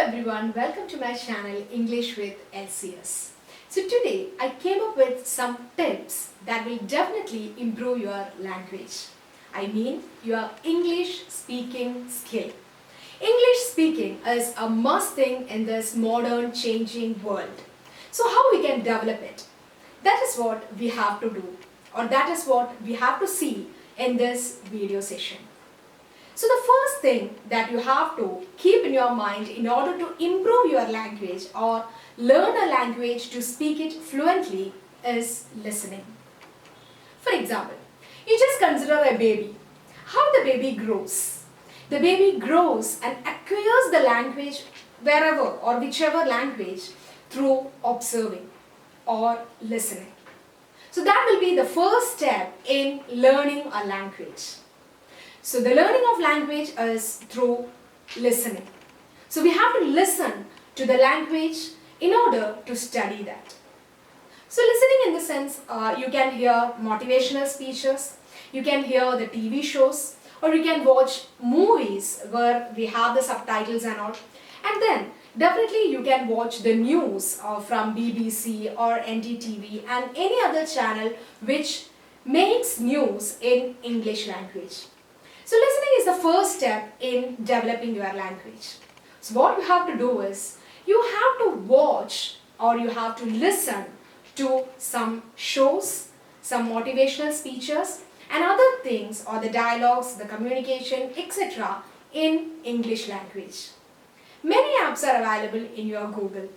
everyone, welcome to my channel English with LCS. So today I came up with some tips that will definitely improve your language. I mean your English speaking skill. English speaking is a must thing in this modern changing world. So how we can develop it? That is what we have to do, or that is what we have to see in this video session. So the first thing that you have to keep in your mind in order to improve your language or learn a language to speak it fluently is listening. For example, you just consider a baby. How the baby grows. The baby grows and acquires the language wherever or whichever language through observing or listening. So that will be the first step in learning a language. So the learning of language is through listening. So we have to listen to the language in order to study that. So listening in the sense, you can hear motivational speeches, you can hear the TV shows, or you can watch movies where we have the subtitles and all. And then definitely you can watch the news from BBC or NDTV and any other channel which makes news in English language. So listening is the first step in developing your language. So what you have to do is, you have to watch or you have to listen to some shows, some motivational speeches and other things, or the dialogues, the communication, etc. in English language. Many apps are available in your Google,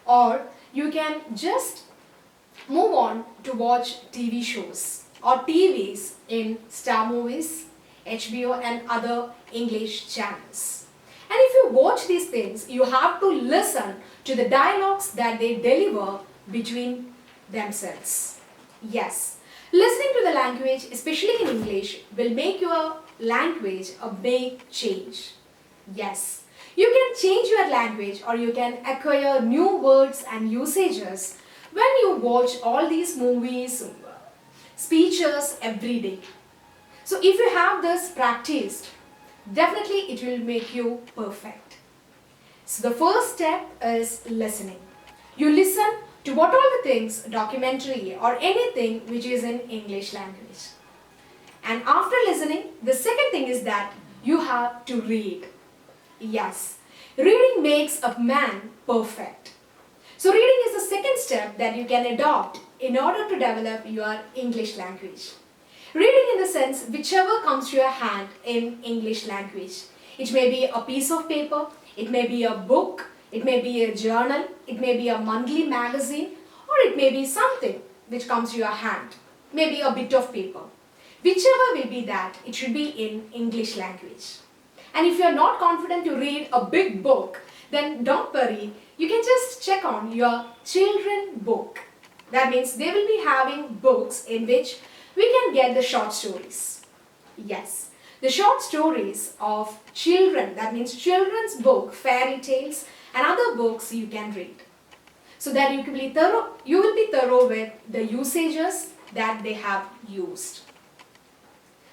or you can just move on to watch TV shows or TVs in Star Movies, HBO and other English channels. And if you watch these things, you have to listen to the dialogues that they deliver between themselves. Yes, listening to the language, especially in English, will make your language a big change. Yes, you can change your language or you can acquire new words and usages when you watch all these movies, speeches every day. So if you have this practiced, definitely it will make you perfect. So the first step is listening. You listen to what all the things, documentary or anything which is in English language. And after listening, the second thing is that you have to read. Yes, reading makes a man perfect. So reading is the second step that you can adopt in order to develop your English language. Reading in the sense whichever comes to your hand in English language. It may be a piece of paper, it may be a book, it may be a journal, it may be a monthly magazine, or it may be something which comes to your hand, maybe a bit of paper. Whichever will be that, it should be in English language. And if you are not confident to read a big book, then don't worry, you can just check on your children book. That means they will be having books in which we can get the short stories. Yes, the short stories of children, that means children's book, fairy tales and other books you can read. So that you will be thorough with the usages that they have used.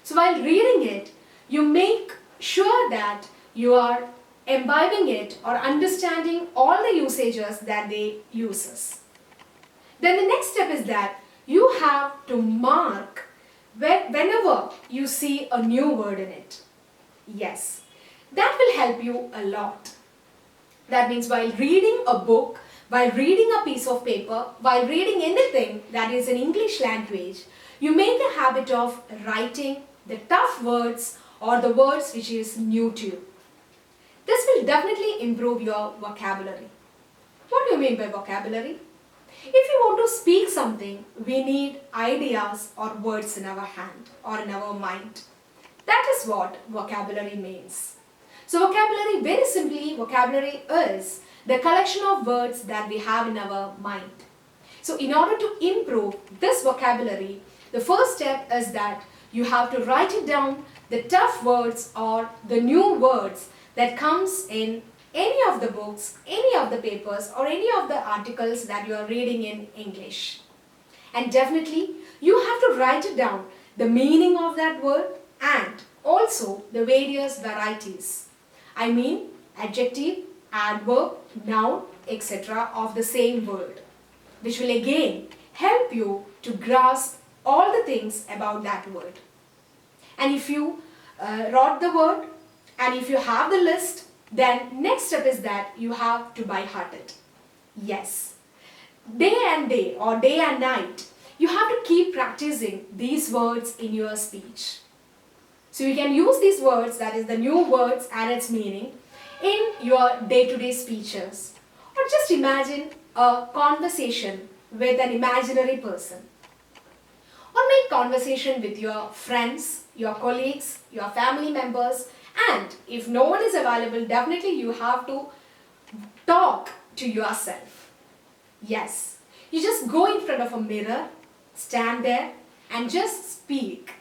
So while reading it, you make sure that you are imbibing it or understanding all the usages that they uses. Then the next step is that you have to mark whenever you see a new word in it. Yes, that will help you a lot. That means while reading a book, while reading a piece of paper, while reading anything that is in English language, you make a habit of writing the tough words or the words which is new to you. This will definitely improve your vocabulary. What do you mean by vocabulary? If you want to speak something, we need ideas or words in our hand or in our mind. That is what vocabulary means. So vocabulary, very simply, vocabulary is the collection of words that we have in our mind. So in order to improve this vocabulary, the first step is that you have to write it down, the tough words or the new words that comes in any of the books, any of the papers or any of the articles that you are reading in English. And definitely you have to write it down, the meaning of that word and also the various varieties. I mean adjective, adverb, noun, etc. of the same word, which will again help you to grasp all the things about that word. And if you wrote the word and if you have the list, then next step is that you have to by heart it. Yes. Day and day or day and night, you have to keep practicing these words in your speech. So you can use these words, that is the new words and its meaning, in your day-to-day speeches. Or just imagine a conversation with an imaginary person. Or make conversation with your friends, your colleagues, your family members, and if no one is available, definitely you have to talk to yourself. Yes, you just go in front of a mirror, stand there and just speak.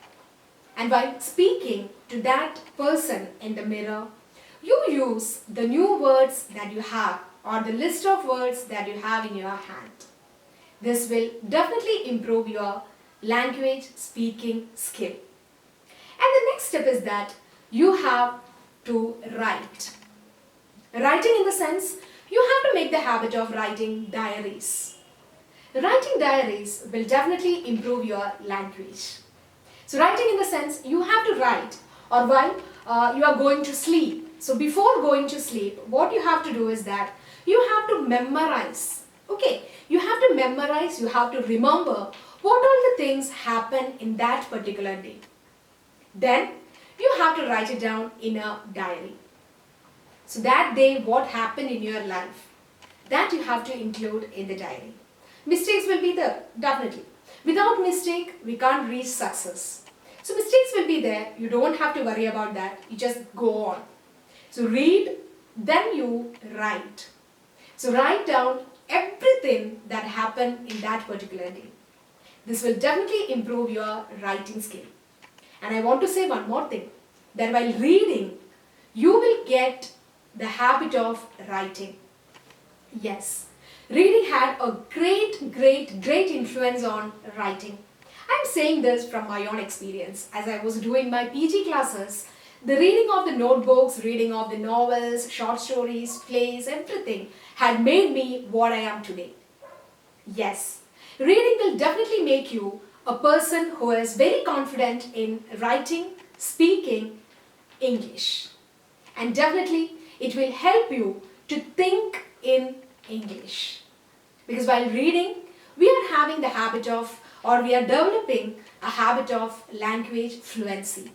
And while speaking to that person in the mirror, you use the new words that you have or the list of words that you have in your hand. This will definitely improve your language speaking skill. And the next step is that you have to write. Writing in the sense, you have to make the habit of writing diaries. Writing diaries will definitely improve your language. So writing in the sense, you have to write or while you are going to sleep. So before going to sleep, what you have to do is that you have to memorize. Okay, you have to memorize, you have to remember what all the things happen in that particular day. Then you have to write it down in a diary. So that day what happened in your life, that you have to include in the diary. Mistakes will be there, definitely. Without mistake, we can't reach success. So mistakes will be there, you don't have to worry about that, you just go on. So read, then you write. So write down everything that happened in that particular day. This will definitely improve your writing skill. And I want to say one more thing, that while reading, you will get the habit of writing. Yes, reading had a great influence on writing. I'm saying this from my own experience. As I was doing my PG classes, the reading of the notebooks, reading of the novels, short stories, plays, everything had made me what I am today. Yes, reading will definitely make you a person who is very confident in writing, speaking English. And definitely it will help you to think in English. Because while reading, we are having the habit of, or we are developing a habit of language fluency.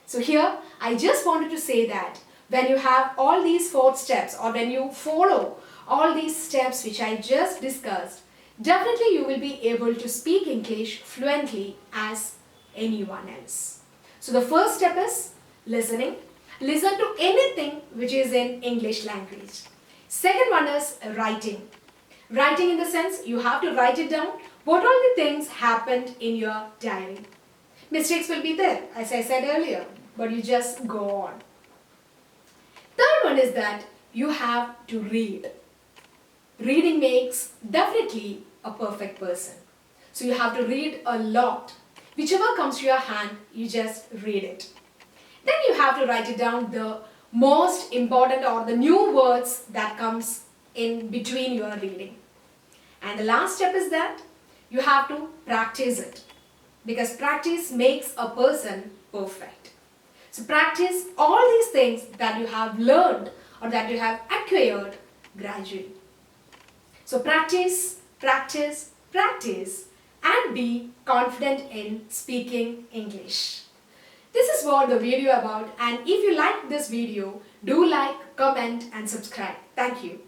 So here, I just wanted to say that when you have all these 4 steps or when you follow all these steps which I just discussed, definitely you will be able to speak English fluently as anyone else. So the first step is listening. Listen to anything which is in English language. Second one is writing. Writing in the sense you have to write it down what all the things happened in your diary. Mistakes will be there, as I said earlier, but you just go on. Third one is that you have to read. Reading makes definitely a perfect person. So you have to read a lot. Whichever comes to your hand, you just read it. Then you have to write it down, the most important or the new words that comes in between your reading. And the last step is that you have to practice it. Because practice makes a person perfect. So practice all these things that you have learned or that you have acquired gradually. So practice, practice, practice and be confident in speaking English. This is what the video about, and if you like this video, do like, comment and subscribe. Thank you.